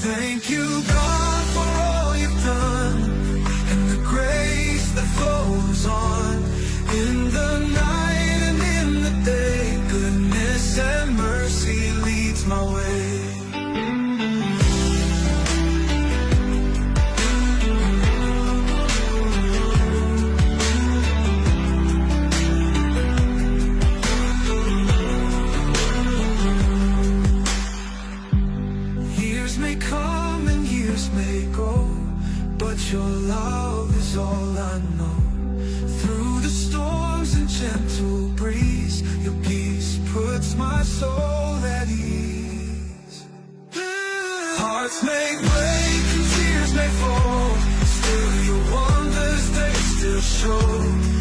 Thank you, God, for all you've done, and the grace that flows on. In the night and in the day, goodness and mercy leads my way. Years may come and years may go, but your love is all I know. Through the storms and gentle breeze, your peace puts my soul at ease. Hearts may break and tears may fall, still your wonders they still show.